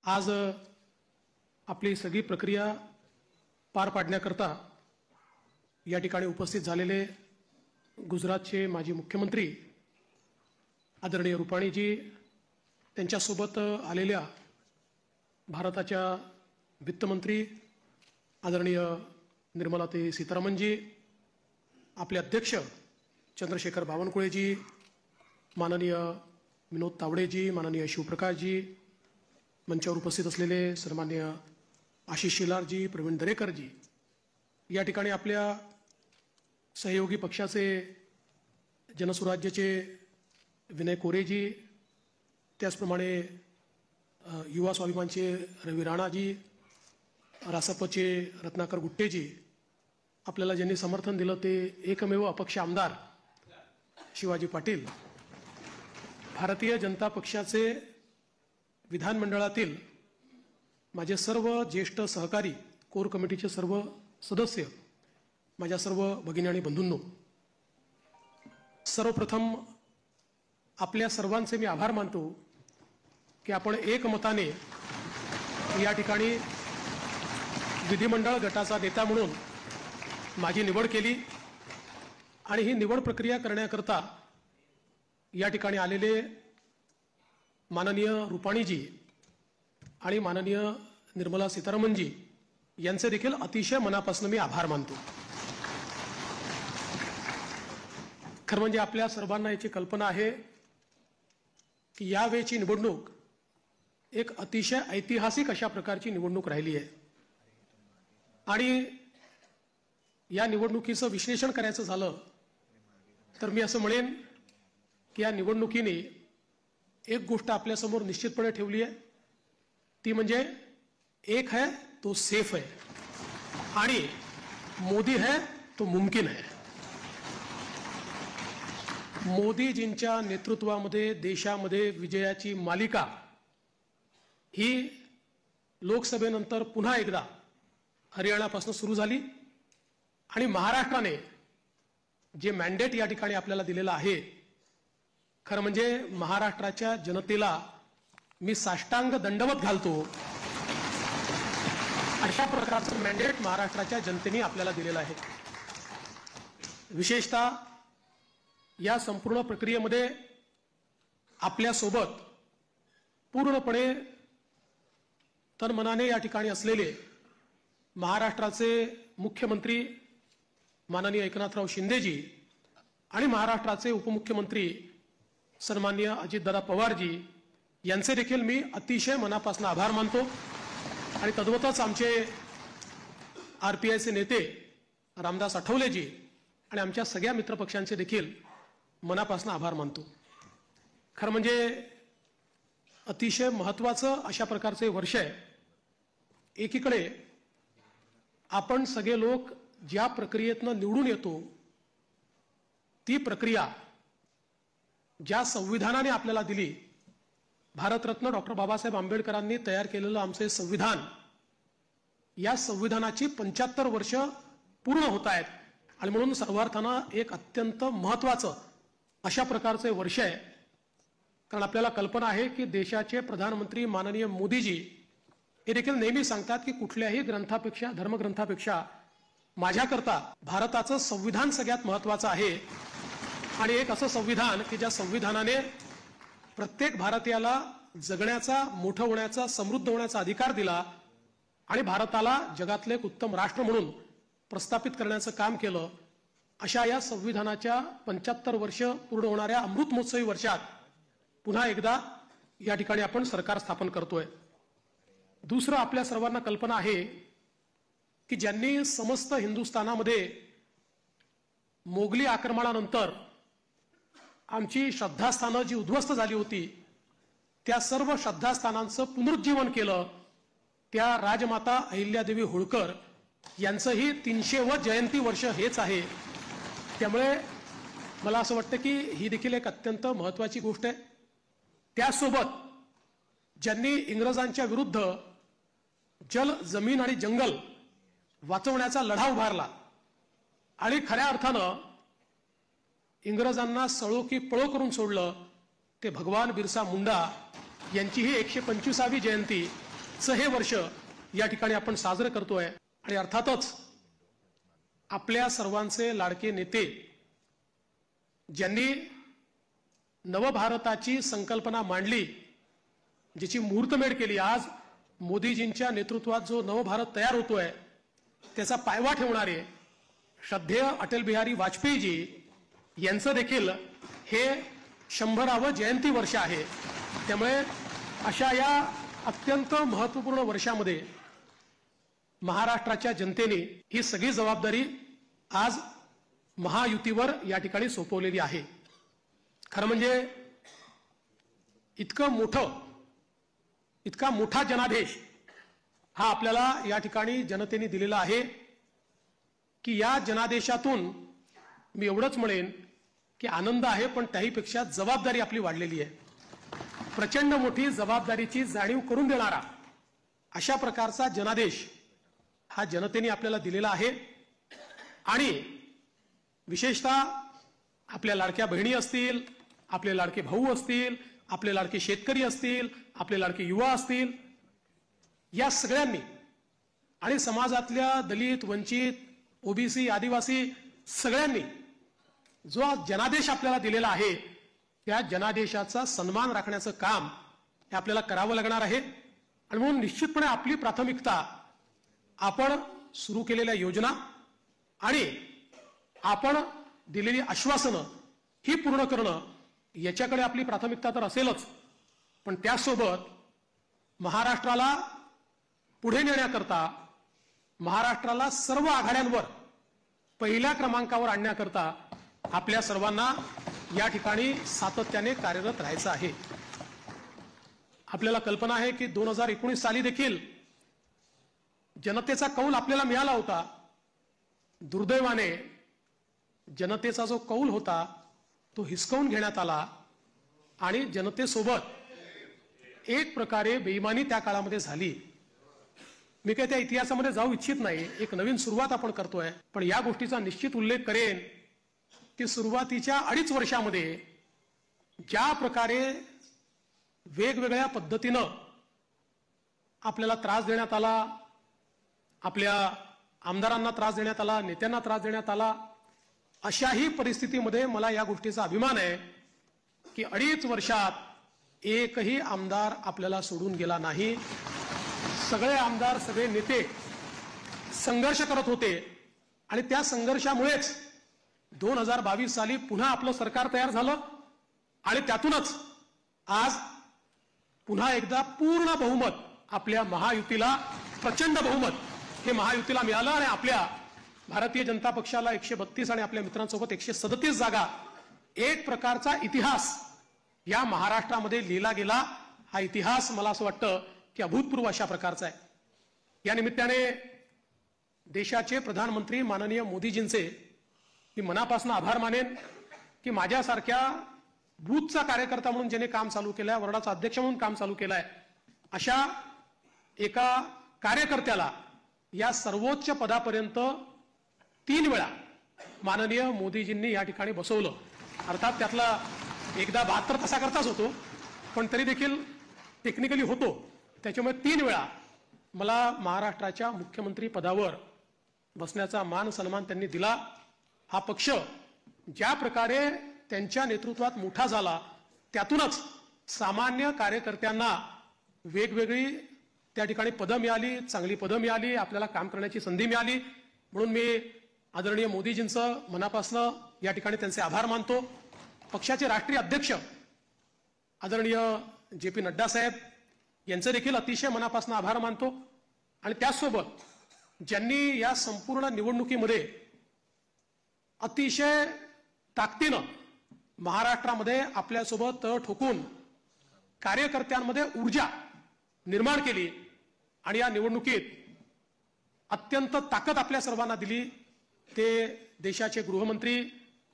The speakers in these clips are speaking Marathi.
आज आपली सगळी प्रक्रिया पार पाडण्याकरता या ठिकाणी उपस्थित झालेले गुजरातचे माजी मुख्यमंत्री आदरणीय रुपाणीजी, त्यांच्यासोबत आलेल्या भारताच्या वित्तमंत्री आदरणीय निर्मलाताई सीतारामनजी, आपले अध्यक्ष चंद्रशेखर बावनकुळेजी, माननीय विनोद तावडेजी, माननीय शिवप्रकाशजी, मंचावर उपस्थित असलेले सन्माननीय आशिष शेलारजी, प्रवीण दरेकरजी, या ठिकाणी आपल्या सहयोगी पक्षाचे जनसुराज्याचे विनय कोरेजी, त्याचप्रमाणे युवा स्वाभिमानचे रवी राणाजी, रासपचे रत्नाकर गुट्टेजी, आपल्याला ज्यांनी समर्थन दिलं ते एकमेव अपक्ष आमदार शिवाजी पाटील, भारतीय जनता पक्षाचे विधानमंडळातील माझे सर्व ज्येष्ठ सहकारी, कोर कमिटीचे सर्व सदस्य, माझ्या सर्व भगिनी आणि बंधूंनो, सर्वप्रथम आपल्या सर्वांचे मी आभार मानतो की आपण एकमताने या ठिकाणी विधिमंडळ गटाचा नेता म्हणून माझी निवड केली आणि ही निवड प्रक्रिया करण्याकरता या ठिकाणी आलेले माननीय रुपाणीजी आणि माननीय निर्मला सीतारामनजी यांचे देखील अतिशय मनापासून मी आभार मानतो। खरं म्हणजे आपल्या सर्वांना याची कल्पना आहे की यावेळची निवडणूक एक अतिशय ऐतिहासिक अशा प्रकारची निवडणूक राहिली आहे आणि या निवडणुकीचं विश्लेषण करायचं झालं तर मी असं म्हणेन की या निवडणुकीने एक गोष्ट आपल्यासमोर निश्चितपणे ठेवली आहे, ती म्हणजे एक है तो सेफ है आणि मोदी है तो मुमकिन है। मोदीजींच्या नेतृत्वामध्ये देशामध्ये विजयाची मालिका ही लोकसभेनंतर पुन्हा एकदा हरियाणापासून सुरू झाली आणि महाराष्ट्राने जे मॅन्डेट या ठिकाणी आपल्याला दिलेलं आहे, खरं म्हणजे महाराष्ट्राच्या जनतेला मी साष्टांग दंडवत घालतो, अशा प्रकारचं मॅन्डेट महाराष्ट्राच्या जनतेने आपल्याला दिलेलं आहे। विशेषतः या संपूर्ण प्रक्रियेमध्ये आपल्यासोबत पूर्णपणे तनमनाने या ठिकाणी असलेले महाराष्ट्राचे मुख्यमंत्री माननीय एकनाथराव शिंदेजी आणि महाराष्ट्राचे उपमुख्यमंत्री सन्माननीय अजितदादा पवारजी यांचे देखील मी अतिशय मनापासून आभार मानतो आणि तद्वतच आमचे आरपीआयचे नेते रामदास आठवलेजी आणि आमच्या सगळ्या मित्रपक्षांचे देखील मनापासून आभार मानतो। खरं म्हणजे अतिशय महत्त्वाचं अशा प्रकारचे वर्ष आहे। एकीकडे आपण सगळे लोक ज्या प्रक्रियेतनं निवडून येतो ती प्रक्रिया ज्या संविधानाने आपल्याला दिली, भारतरत्न डॉक्टर बाबासाहेब आंबेडकरांनी तयार केलेलं आमचे संविधान, या संविधानाची 75 वर्ष पूर्ण होत आहेत आणि म्हणून सर्वार्थानं एक अत्यंत महत्त्वाचं अशा प्रकारचे वर्ष आहे। कारण आपल्याला कल्पना आहे की देशाचे प्रधानमंत्री माननीय मोदीजी हे देखील नेहमी सांगतात की कुठल्याही ग्रंथापेक्षा, धर्मग्रंथापेक्षा माझ्याकरता भारताचं संविधान सगळ्यात महत्त्वाचं आहे आणि एक असं संविधान की ज्या संविधानाने प्रत्येक भारतीयाला जगण्याचा, मोठं होण्याचा, समृद्ध होण्याचा अधिकार दिला आणि भारताला जगातले एक उत्तम राष्ट्र म्हणून प्रस्थापित करण्याचं काम केलं। अशा या संविधानाच्या 75 वर्ष पूर्ण होणाऱ्या अमृत महोत्सवी वर्षात पुन्हा एकदा या ठिकाणी आपण सरकार स्थापन करतोय। दुसरं, आपल्या सर्वांना कल्पना आहे की ज्यांनी समस्त हिंदुस्थानामध्ये मोगली आक्रमणानंतर आमची श्रद्धास्थानं जी उद्ध्वस्त झाली होती त्या सर्व श्रद्धास्थानांचं पुनरुज्जीवन केलं, त्या राजमाता अहिल्यादेवी होळकर यांचंही 300वे जयंती वर्ष हेच आहे। त्यामुळे मला असं वाटतं की ही देखील एक अत्यंत महत्त्वाची गोष्ट आहे। त्यासोबत ज्यांनी इंग्रजांच्या विरुद्ध जल, जमीन आणि जंगल वाचवण्याचा लढा उभारला आणि खऱ्या अर्थानं इंग्रजांना सळो की पळो करून सोडलं, ते भगवान बिरसा मुंडा यांची ही 125वी जयंती आजचं हे वर्ष या ठिकाणी आपण साजरं करतोय आणि अर्थातच आपल्या सर्वांचे लाडके नेते ज्यांनी नवभारताची संकल्पना मांडली, ज्याची मुहूर्तमेढ केली, आज मोदीजींच्या नेतृत्वात जो नवभारत तयार होतोय त्याचा पायवा ठेवणारे श्रद्धेय अटल बिहारी वाजपेयीजी यांचं देखील हे 100वे जयंती वर्ष आहे। त्यामुळे अशा या अत्यंत महत्त्वपूर्ण वर्षामध्ये महाराष्ट्राच्या जनतेने ही सगळी जबाबदारी आज महायुतीवर या ठिकाणी सोपवलेली आहे। खरं म्हणजे इतका मोठा जनादेश हा आपल्याला या ठिकाणी जनतेने दिलेला आहे की या जनादेशातून मी एवढंच म्हणेन की आनंद आहे, पण त्याहीपेक्षा जबाबदारी आपली वाढलेली आहे। प्रचंड मोठी जबाबदारीची जाणीव करून देणारा अशा प्रकारचा जनादेश हा जनतेने आपल्याला दिलेला आहे। आणि विशेषतः आपल्या लाडक्या बहिणी असतील, आपले लाडके भाऊ असतील, आपले लाडके शेतकरी असतील, आपले लाडके युवा असतील, या सगळ्यांनी आणि समाजातल्या दलित, वंचित, ओबीसी, आदिवासी सगळ्यांनी जो जनादेश आपल्याला दिलेला आहे त्या जनादेशाचा सन्मान राखण्याचं काम हे आपल्याला करावं लागणार आहे। आणि म्हणून निश्चितपणे आपली प्राथमिकता आपण सुरू केलेल्या योजना आणि आपण दिलेली आश्वासनं ही पूर्ण करणं याच्याकडे आपली प्राथमिकता तर असेलच, पण त्यासोबत महाराष्ट्राला पुढे नेण्याकरता, महाराष्ट्राला सर्व आघाड्यांवर पहिल्या क्रमांकावर आणण्याकरता आपल्या सर्वांना या ठिकाणी सातत्याने कार्यरत राहायचं आहे। आपल्याला कल्पना आहे की 2019 साली देखील जनतेचा कौल आपल्याला मिळाला होता। दुर्दैवाने जनतेचा जो कौल होता तो हिसकावून घेण्यात आला आणि जनतेसोबत एक प्रकारे बेईमानी त्या काळामध्ये झाली। मी काही त्या इतिहासामध्ये जाऊ इच्छित नाही, एक नवीन सुरुवात आपण करतोय, पण या गोष्टीचा निश्चित उल्लेख करेन की सुरुवातीच्या 2.5 वर्षामध्ये ज्या प्रकारे वेगवेगळ्या पद्धतीनं आपल्याला त्रास देण्यात आला, आपल्या आमदारांना त्रास देण्यात आला, नेत्यांना त्रास देण्यात आला, अशाही परिस्थितीमध्ये मला या गोष्टीचा अभिमान आहे की 2.5 वर्षात एकही आमदार आपल्याला सोडून गेला नाही। सगळे आमदार, सगळे नेते संघर्ष करत होते आणि त्या संघर्षामुळेच 2022 साली पुन्हा आपलं सरकार तयार झालं आणि त्यातूनच आज पुन्हा एकदा पूर्ण बहुमत आपल्या महायुतीला, प्रचंड बहुमत हे महायुतीला मिळालं आणि आपल्या भारतीय जनता पक्षाला 132 आणि आपल्या मित्रांसोबत 137 जागा, एक प्रकारचा इतिहास या महाराष्ट्रामध्ये लिहिला गेला। हा इतिहास मला असं वाटतं की अभूतपूर्व अशा प्रकारचा आहे। या निमित्ताने देशाचे प्रधानमंत्री माननीय मोदीजींचे मी मनापासून आभार मानेन की माझ्यासारख्या बूथचा कार्यकर्ता म्हणून ज्याने काम चालू केलंय, वॉर्डाचा अध्यक्ष म्हणून काम चालू केलंय, अशा एका कार्यकर्त्याला या सर्वोच्च पदापर्यंत 3 वेळा माननीय मोदीजींनी या ठिकाणी बसवलं। अर्थात त्यातला एकदा 72 तासाकरताच होतो, पण तरी देखील टेक्निकली होतो, त्याच्यामुळे 3 वेळा मला महाराष्ट्राच्या मुख्यमंत्री पदावर बसण्याचा मान सन्मान त्यांनी दिला। हा पक्ष ज्या प्रकारे त्यांच्या नेतृत्वात मोठा झाला त्यातूनच सामान्य कार्यकर्त्यांना वेगवेगळी त्या ठिकाणी पदं मिळाली, चांगली पदं मिळाली, आपल्याला काम करण्याची संधी मिळाली। म्हणून मी आदरणीय मोदीजींचं मनापासून या ठिकाणी त्यांचे आभार मानतो। पक्षाचे राष्ट्रीय अध्यक्ष आदरणीय JP नड्डा साहेब यांचे देखील अतिशय मनापासून आभार मानतो आणि त्याचसोबत ज्यांनी या संपूर्ण निवडणुकीमध्ये अतिशय ताकदीनं महाराष्ट्रामध्ये आपल्यासोबत तळ ठोकून कार्यकर्त्यांमध्ये ऊर्जा निर्माण केली आणि या निवडणुकीत अत्यंत ताकद आपल्या सर्वांना दिली, ते देशाचे गृहमंत्री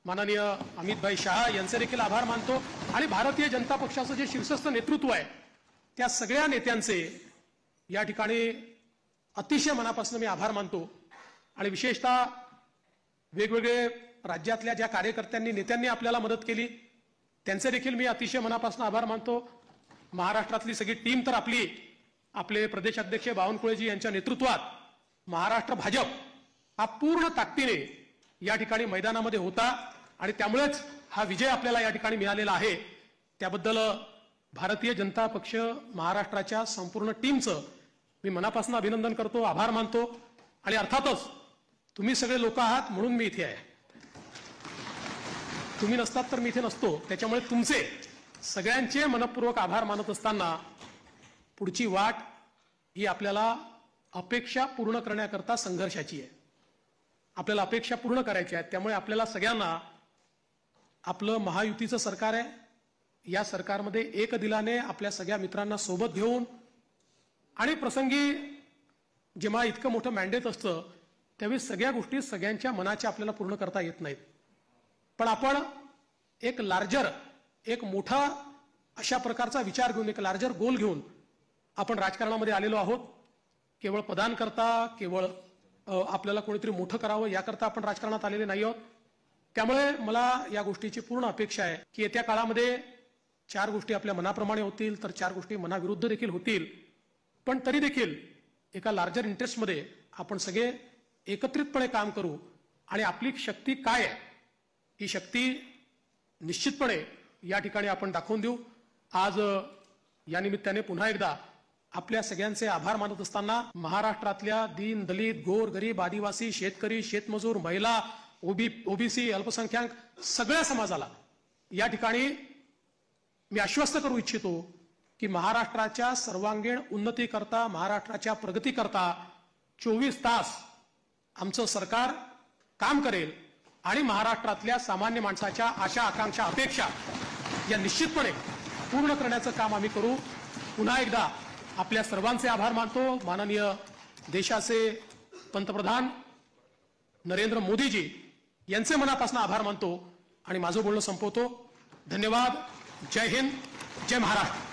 माननीय अमितभाई शाह यांचे देखील आभार मानतो आणि भारतीय जनता पक्षाचं जे शीर्षस्थ नेतृत्व आहे त्या सगळ्या नेत्यांचे या ठिकाणी अतिशय मनापासून मी आभार मानतो। आणि विशेषतः वेगवेगळे राज्यातल्या ज्या कार्यकर्त्यांनी, नेत्यांनी आपल्याला मदत केली त्यांचे देखील मी अतिशय मनापासून आभार मानतो। महाराष्ट्रातली सगळी टीम तर आपली आपले प्रदेशाध्यक्ष बावनकुळेजी यांच्या नेतृत्वात महाराष्ट्र भाजप हा पूर्ण ताकदीने या ठिकाणी मैदानामध्ये होता आणि त्यामुळेच हा विजय आपल्याला या ठिकाणी मिळालेला आहे. त्याबद्दल भारतीय जनता पक्ष महाराष्ट्राच्या संपूर्ण टीमचं मी मनापासून अभिनंदन करतो, आभार मानतो. आणि अर्थातच तुम्ही सगळे लोक आहात म्हणून मी इथे आहे. तुम्ही नसतात तर मी इथे नसतो. त्याच्यामुळे तुमचे सगळ्यांचे मनपूर्वक आभार मानत असताना पुढची वाट ही आपल्याला अपेक्षा पूर्ण करण्याकरता संघर्षाची आहे. आपल्याला अपेक्षा पूर्ण करायच्या आहेत. त्यामुळे आपल्याला सगळ्यांना आपलं महायुतीचं सरकार आहे, या सरकारमध्ये एक दिलाने आपल्या सगळ्या मित्रांना सोबत घेऊन आणि प्रसंगी जेव्हा इतकं मोठं मॅन्डेट असतं त्यावेळी सगळ्या गोष्टी सगळ्यांच्या मनाच्या आपल्याला पूर्ण करता येत नाहीत. पण आपण एक लार्जर, एक मोठा अशा प्रकारचा विचार घेऊन, एक लार्जर गोल घेऊन आपण राजकारणामध्ये आलेलो आहोत. केवळ पदांकरता, केवळ आपल्याला कोणीतरी मोठं करावं याकरता आपण राजकारणात आलेले नाही आहोत. त्यामुळे मला या गोष्टीची पूर्ण अपेक्षा आहे की येत्या काळामध्ये 4 गोष्टी आपल्या मनाप्रमाणे होतील तर 4 गोष्टी मनाविरुद्ध देखील होतील. पण तरी देखील एका लार्जर इंटरेस्टमध्ये आपण सगळे एकत्रितपणे काम करू आणि आपली शक्ती काय आहे ही शक्ती निश्चितपणे या ठिकाणी आपण दाखवून देऊ. आज या निमित्ताने पुन्हा एकदा आपल्या सगळ्यांचे आभार मानत असताना महाराष्ट्रातल्या दीन, दलित, गोर, गरीब, आदिवासी, शेतकरी, शेतमजूर, महिला, ओबीसी, अल्पसंख्याक सगळ्या समाजाला या ठिकाणी मी आश्वस्त करू इच्छितो की महाराष्ट्राच्या सर्वांगीण उन्नतीकरता, महाराष्ट्राच्या प्रगतीकरता 24 तास आमचं सरकार काम करेल आणि महाराष्ट्रातल्या सामान्य माणसाच्या आशा, आकांक्षा, अपेक्षा या निश्चितपणे पूर्ण करण्याचं काम आम्ही करू. पुन्हा एकदा आपल्या सर्वांचे आभार मानतो. माननीय देशाचे पंतप्रधान नरेंद्र मोदीजी यांचे मनापासून आभार मानतो आणि माझं बोलणं संपवतो. धन्यवाद. जय हिंद, जय महाराष्ट्र.